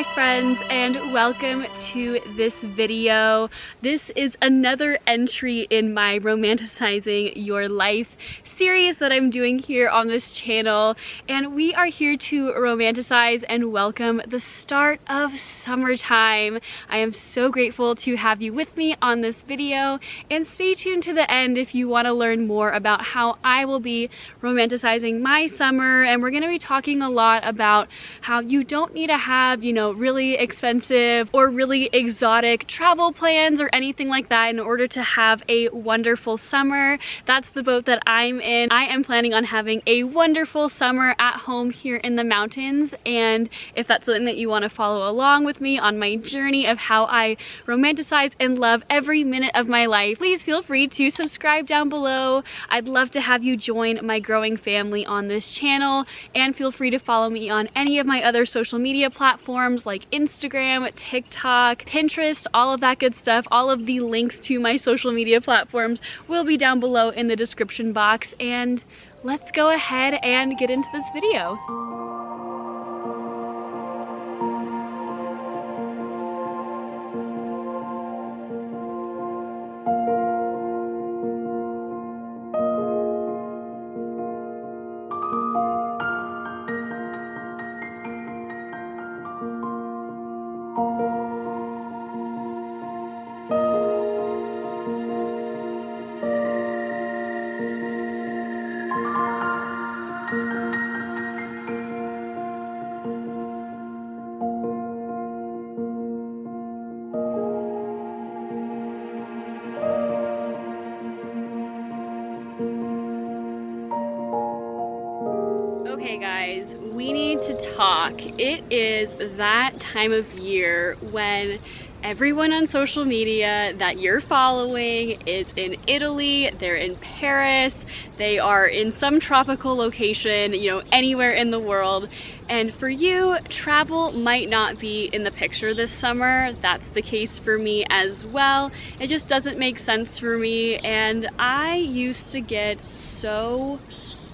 my friends, and welcome to this video. This is another entry in my Romanticizing Your Life series that I'm doing here on this channel, and we are here to romanticize and welcome the start of summertime. I am so grateful to have you with me on this video, and stay tuned to the end if you want to learn more about how I will be romanticizing my summer. And we're going to be talking a lot about how you don't need to have, really expensive or really exotic travel plans or anything like that in order to have a wonderful summer. That's the boat that I'm in. I am planning on having a wonderful summer at home here in the mountains, and if that's something that you want to follow along with me on my journey of how I romanticize and love every minute of my life, please feel free to subscribe down below. I'd love to have you join my growing family on this channel, and feel free to follow me on any of my other social media platforms like Instagram, TikTok, Pinterest, all of that good stuff. All of the links to my social media platforms will be down below in the description box, and let's go ahead and get into this video. Okay guys, we need to talk. It is that time of year when everyone on social media that you're following is in Italy, they're in Paris, they are in some tropical location, anywhere in the world. And for you, travel might not be in the picture this summer. That's the case for me as well. It just doesn't make sense for me, and I used to get so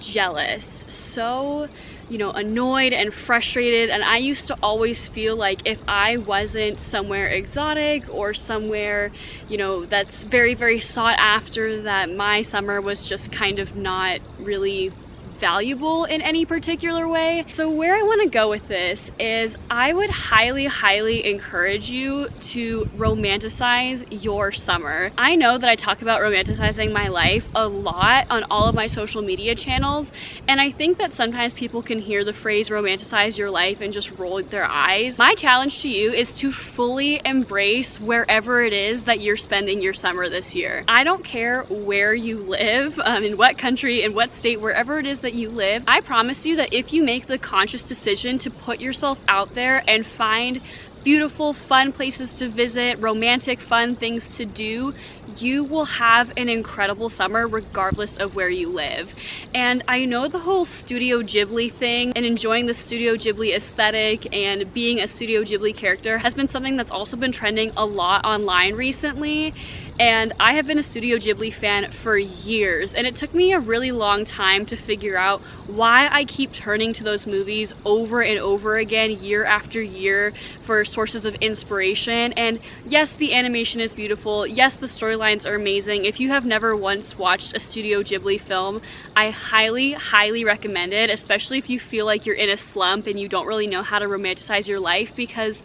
jealous, so annoyed and frustrated, and I used to always feel like if I wasn't somewhere exotic or somewhere that's very, very sought after, that my summer was just kind of not really valuable in any particular way. So where I want to go with this is I would highly encourage you to romanticize your summer. I know that I talk about romanticizing my life a lot on all of my social media channels, and I think that sometimes people can hear the phrase romanticize your life and just roll their eyes. My challenge to you is to fully embrace wherever it is that you're spending your summer this year. I don't care where you live, in what country, in what state, wherever it is that you live. I promise you that if you make the conscious decision to put yourself out there and find beautiful, fun places to visit, romantic, fun things to do, you will have an incredible summer regardless of where you live. And I know the whole Studio Ghibli thing and enjoying the Studio Ghibli aesthetic and being a Studio Ghibli character has been something that's also been trending a lot online recently. And I have been a Studio Ghibli fan for years, and it took me a really long time to figure out why I keep turning to those movies over and over again, year after year, for sources of inspiration. And yes, the animation is beautiful. Yes, the storylines are amazing. If you have never once watched a Studio Ghibli film, I highly recommend it, especially if you feel like you're in a slump and you don't really know how to romanticize your life, because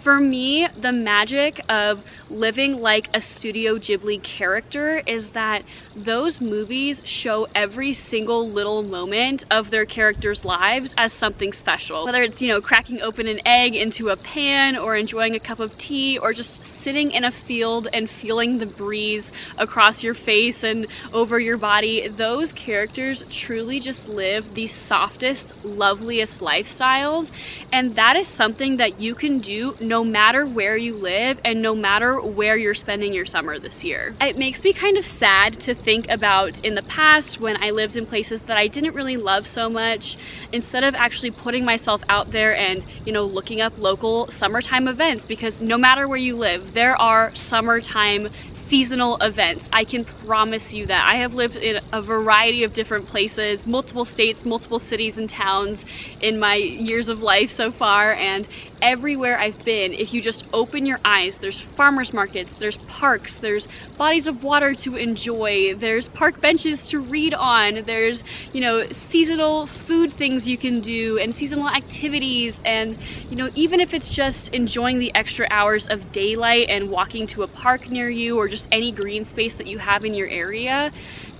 for me, the magic of living like a Studio Ghibli character is that those movies show every single little moment of their characters' lives as something special. Whether it's, cracking open an egg into a pan, or enjoying a cup of tea, or just sitting in a field and feeling the breeze across your face and over your body, those characters truly just live the softest, loveliest lifestyles. And that is something that you can do no matter where you live and no matter where you're spending your summer this year. It makes me kind of sad to think about in the past when I lived in places that I didn't really love so much. Instead of actually putting myself out there and, looking up local summertime events, because no matter where you live, there are summertime seasonal events. I can promise you that. I have lived in a variety of different places, multiple states, multiple cities and towns in my years of life so far, and everywhere I've been, if you just open your eyes, there's farmers markets, there's parks, there's bodies of water to enjoy, there's park benches to read on, there's, you know, seasonal food things you can do and seasonal activities, and, you know, even if it's just enjoying the extra hours of daylight and walking to a park near you or just any green space that you have in your area.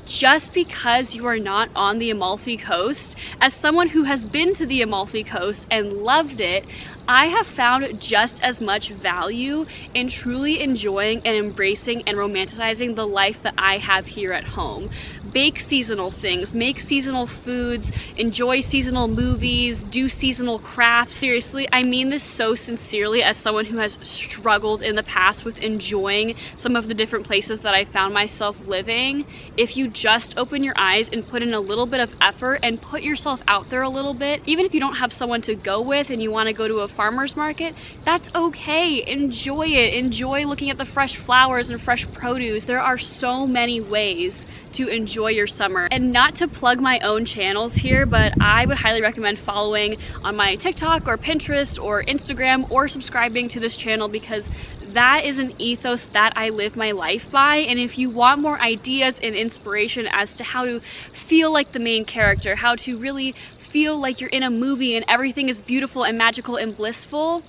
Just because you are not on the Amalfi Coast, as someone who has been to the Amalfi Coast and loved it, I have found just as much value in truly enjoying and embracing and romanticizing the life that I have here at home. Bake seasonal things, make seasonal foods, enjoy seasonal movies, do seasonal crafts. Seriously, I mean this so sincerely as someone who has struggled in the past with enjoying some of the different places that I found myself living. If you just open your eyes and put in a little bit of effort and put yourself out there a little bit, even if you don't have someone to go with and you want to go to a farmer's market, that's okay. Enjoy it. Enjoy looking at the fresh flowers and fresh produce. There are so many ways to enjoy your summer. And not to plug my own channels here, but I would highly recommend following on my TikTok or Pinterest or Instagram or subscribing to this channel, because that is an ethos that I live my life by. And if you want more ideas and inspiration as to how to feel like the main character, how to really feel like you're in a movie and everything is beautiful and magical and blissful,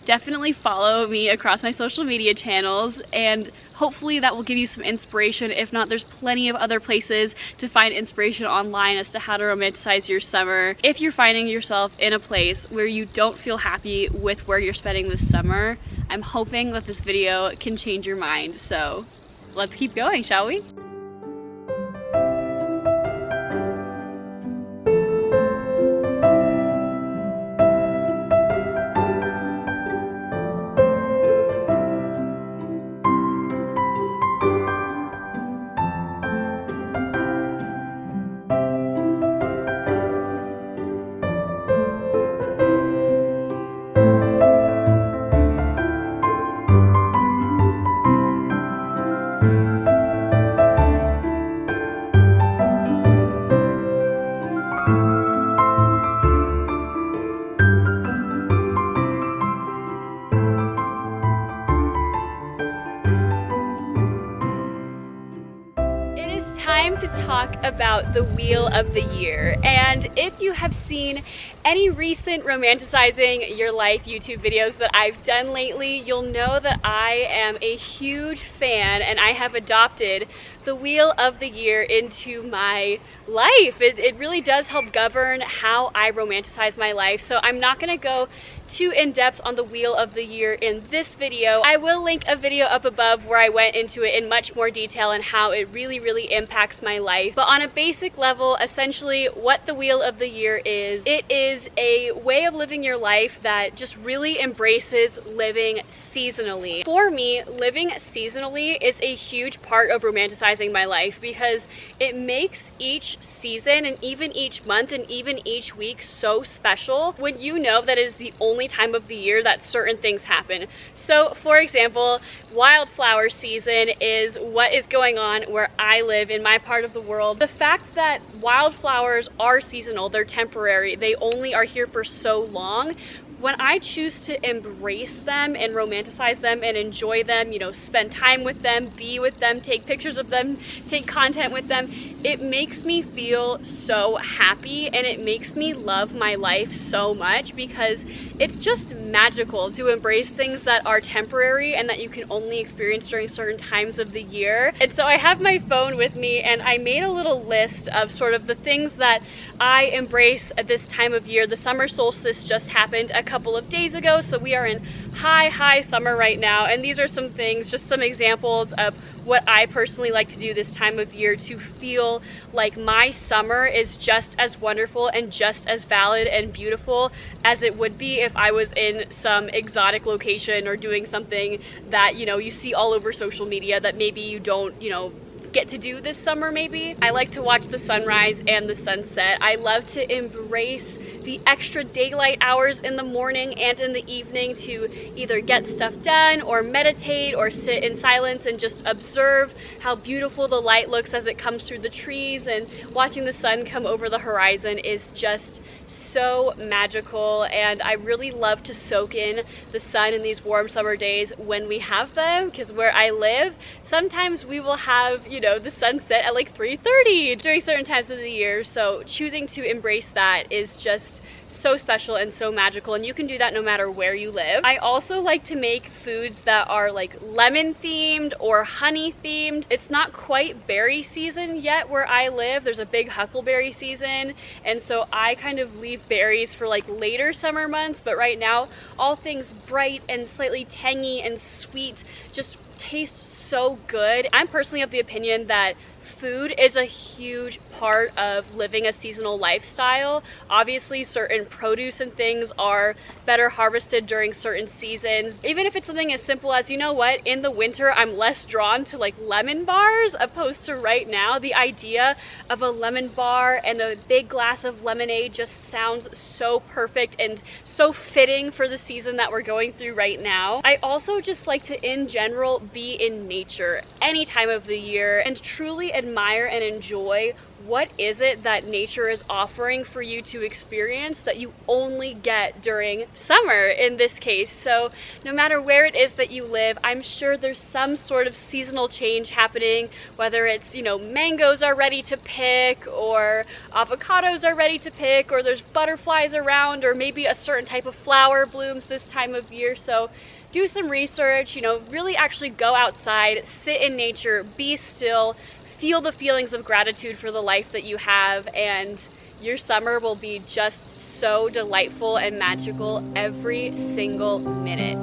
definitely follow me across my social media channels, and hopefully that will give you some inspiration. If not, there's plenty of other places to find inspiration online as to how to romanticize your summer. If you're finding yourself in a place where you don't feel happy with where you're spending this summer, I'm hoping that this video can change your mind. So let's keep going, shall we? To talk about the Wheel of the Year. And if you have seen any recent romanticizing your life YouTube videos that I've done lately, you'll know that I am a huge fan and I have adopted the Wheel of the Year into my life. It really does help govern how I romanticize my life. So I'm not gonna go too in-depth on the Wheel of the Year in this video. I will link a video up above where I went into it in much more detail and how it really impacts my life. But on a basic level, essentially what the Wheel of the Year is, it is a way of living your life that just really embraces living seasonally. For me, living seasonally is a huge part of romanticizing my life, because it makes each season and even each month and even each week so special when you know that it is the only time of the year that certain things happen. So for example, wildflower season is what is going on where I live in my part of the world. The fact that wildflowers are seasonal, they're temporary, they only are here for so long. When I choose to embrace them and romanticize them and enjoy them, you know, spend time with them, be with them, take pictures of them, take content with them, it makes me feel so happy and it makes me love my life so much, because it's just magical to embrace things that are temporary and that you can only experience during certain times of the year. And so I have my phone with me and I made a little list of sort of the things that I embrace at this time of year. The summer solstice just happened a couple of days ago, so we are in high summer right now, and these are some things, just some examples of what I personally like to do this time of year to feel like my summer is just as wonderful and just as valid and beautiful as it would be if I was in some exotic location or doing something that, you know, you see all over social media that maybe you don't, you know, get to do this summer maybe. I like to watch the sunrise and the sunset. I love to embrace the extra daylight hours in the morning and in the evening to either get stuff done or meditate or sit in silence and just observe how beautiful the light looks as it comes through the trees, and watching the sun come over the horizon is just so magical, and I really love to soak in the sun in these warm summer days when we have them, because where I live, sometimes we will have, you know, the sunset at like 3:30 during certain times of the year. So choosing to embrace that is just so special and so magical, and you can do that no matter where you live. I also like to make foods that are like lemon themed or honey themed. It's not quite berry season yet where I live. There's a big huckleberry season, and so I kind of leave berries for like later summer months, but right now all things bright and slightly tangy and sweet just taste so good. I'm personally of the opinion that food is a huge part of living a seasonal lifestyle. Obviously, certain produce and things are better harvested during certain seasons. Even if it's something as simple as, you know what, in the winter I'm less drawn to like lemon bars opposed to right now. The idea of a lemon bar and a big glass of lemonade just sounds so perfect and so fitting for the season that we're going through right now. I also just like to, in general, be in nature any time of the year and truly admire and enjoy what is it that nature is offering for you to experience that you only get during summer in this case. So no matter where it is that you live, I'm sure there's some sort of seasonal change happening, whether it's, you know, mangoes are ready to pick, or avocados are ready to pick, or there's butterflies around, or maybe a certain type of flower blooms this time of year. So do some research, you know, really actually go outside, sit in nature, be still, feel the feelings of gratitude for the life that you have, and your summer will be just so delightful and magical every single minute.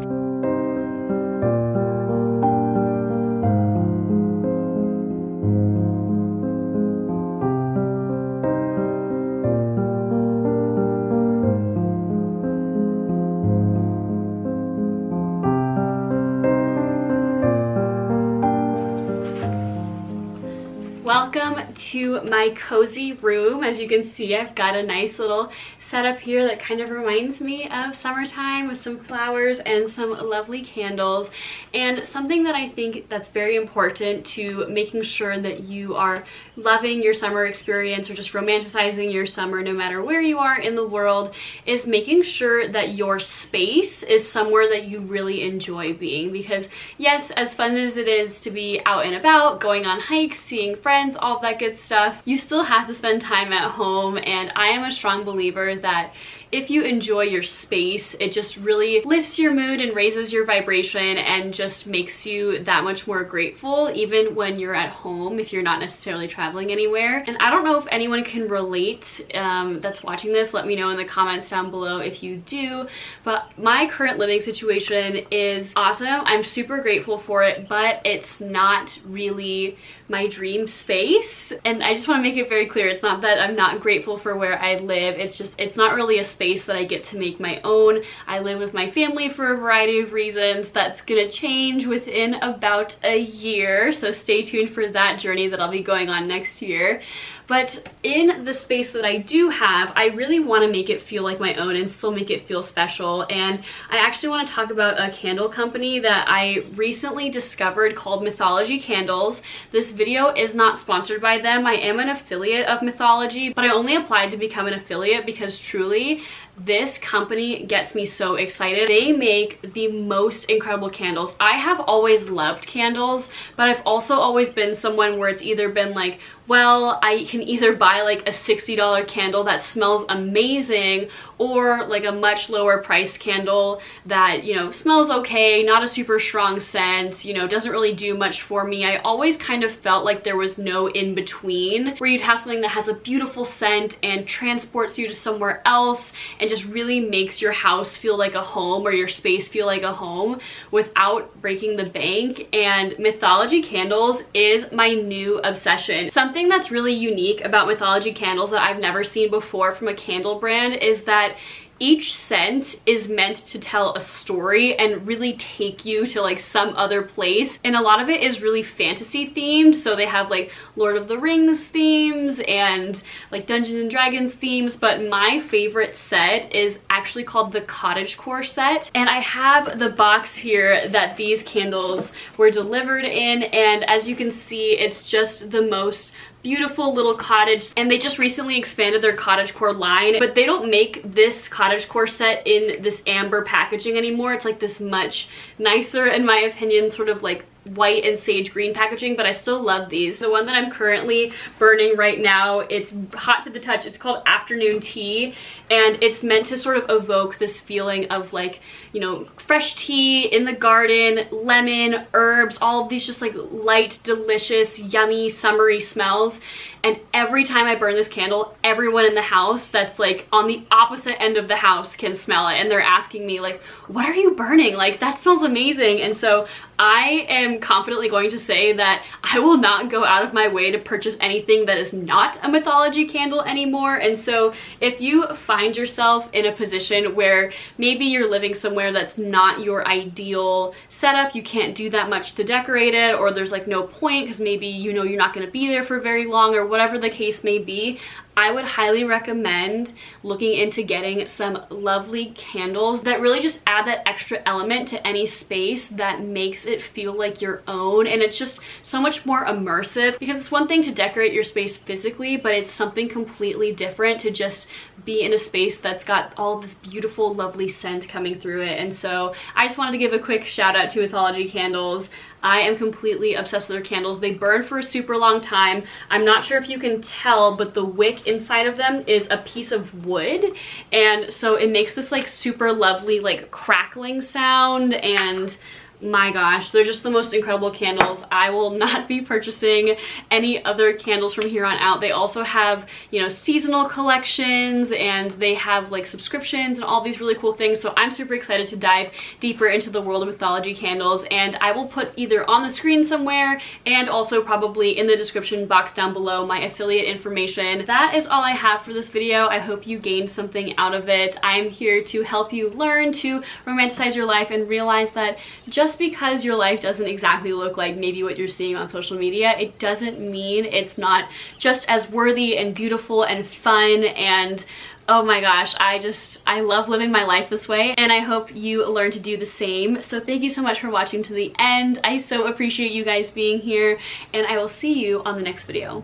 Welcome to my cozy room. As you can see, I've got a nice little setup here that kind of reminds me of summertime with some flowers and some lovely candles. And something that I think that's very important to making sure that you are loving your summer experience or just romanticizing your summer no matter where you are in the world is making sure that your space is somewhere that you really enjoy being. Because yes, as fun as it is to be out and about, going on hikes, seeing friends, all that good stuff, you still have to spend time at home. And I am a strong believer that if you enjoy your space, it just really lifts your mood and raises your vibration and just makes you that much more grateful, even when you're at home, if you're not necessarily traveling anywhere. And I don't know if anyone can relate that's watching this. Let me know in the comments down below if you do. But my current living situation is awesome. I'm super grateful for it, but it's not really my dream space. And I just want to make it very clear, it's not that I'm not grateful for where I live, it's just, it's not really a space that I get to make my own. I live with my family for a variety of reasons. That's gonna change within about a year, so stay tuned for that journey that I'll be going on next year. But in the space that I do have, I really want to make it feel like my own and still make it feel special. And I actually want to talk about a candle company that I recently discovered called MYTHOLOGIE Candles. This video is not sponsored by them. I am an affiliate of MYTHOLOGIE, but I only applied to become an affiliate because truly, this company gets me so excited. They make the most incredible candles. I have always loved candles, but I've also always been someone where it's either been like, well, I can either buy like a $60 candle that smells amazing or like a much lower priced candle that, you know, smells okay, not a super strong scent, you know, doesn't really do much for me. I always kind of felt like there was no in between where you'd have something that has a beautiful scent and transports you to somewhere else and just really makes your house feel like a home or your space feel like a home without breaking the bank. And MYTHOLOGIE Candles is my new obsession. Something that's really unique about MYTHOLOGIE Candles that I've never seen before from a candle brand is that each scent is meant to tell a story and really take you to like some other place. And a lot of it is really fantasy themed. So they have like Lord of the Rings themes and like Dungeons and Dragons themes. But my favorite set is actually called the cottagecore set. And I have the box here that these candles were delivered in. And as you can see, it's just the most beautiful little cottage, and they just recently expanded their cottagecore line, but they don't make this cottagecore set in this amber packaging anymore. It's like this much nicer, in my opinion, sort of like white and sage green packaging, but I still love these. The one that I'm currently burning right now, it's hot to the touch. It's called Afternoon Tea, and it's meant to sort of evoke this feeling of like, you know, fresh tea in the garden, lemon, herbs, all of these just like light, delicious, yummy, summery smells. And every time I burn this candle, everyone in the house that's like on the opposite end of the house can smell it, and they're asking me like, what are you burning? Like, that smells amazing. And so I am confidently going to say that I will not go out of my way to purchase anything that is not a mythology candle anymore. And so if you find yourself in a position where maybe you're living somewhere that's not your ideal setup, you can't do that much to decorate it, or there's like no point because maybe you know you're not going to be there for very long, or whatever the case may be, I would highly recommend looking into getting some lovely candles that really just add that extra element to any space that makes it feel like your own. And it's just so much more immersive, because it's one thing to decorate your space physically, but it's something completely different to just be in a space that's got all this beautiful, lovely scent coming through it. And so I just wanted to give a quick shout out to Mythology Candles. I am completely obsessed with their candles. They burn for a super long time. I'm not sure if you can tell, but the wick inside of them is a piece of wood. And so it makes this like super lovely, like crackling sound, and my gosh, they're just the most incredible candles. I will not be purchasing any other candles from here on out. They also have, you know, seasonal collections, and they have like subscriptions and all these really cool things. So I'm super excited to dive deeper into the world of Mythology candles, and I will put either on the screen somewhere and also probably in the description box down below my affiliate information. That is all I have for this video. I hope you gained something out of it. I'm here to help you learn to romanticize your life and realize that just because your life doesn't exactly look like maybe what you're seeing on social media, it doesn't mean it's not just as worthy and beautiful and fun. And oh my gosh, I love living my life this way, and I hope you learn to do the same. So thank you so much for watching to the end. I so appreciate you guys being here, and I will see you on the next video.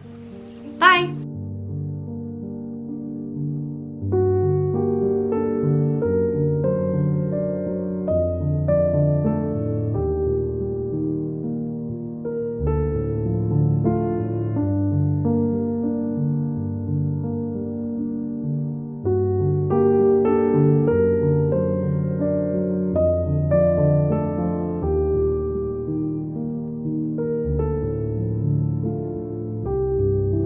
Bye!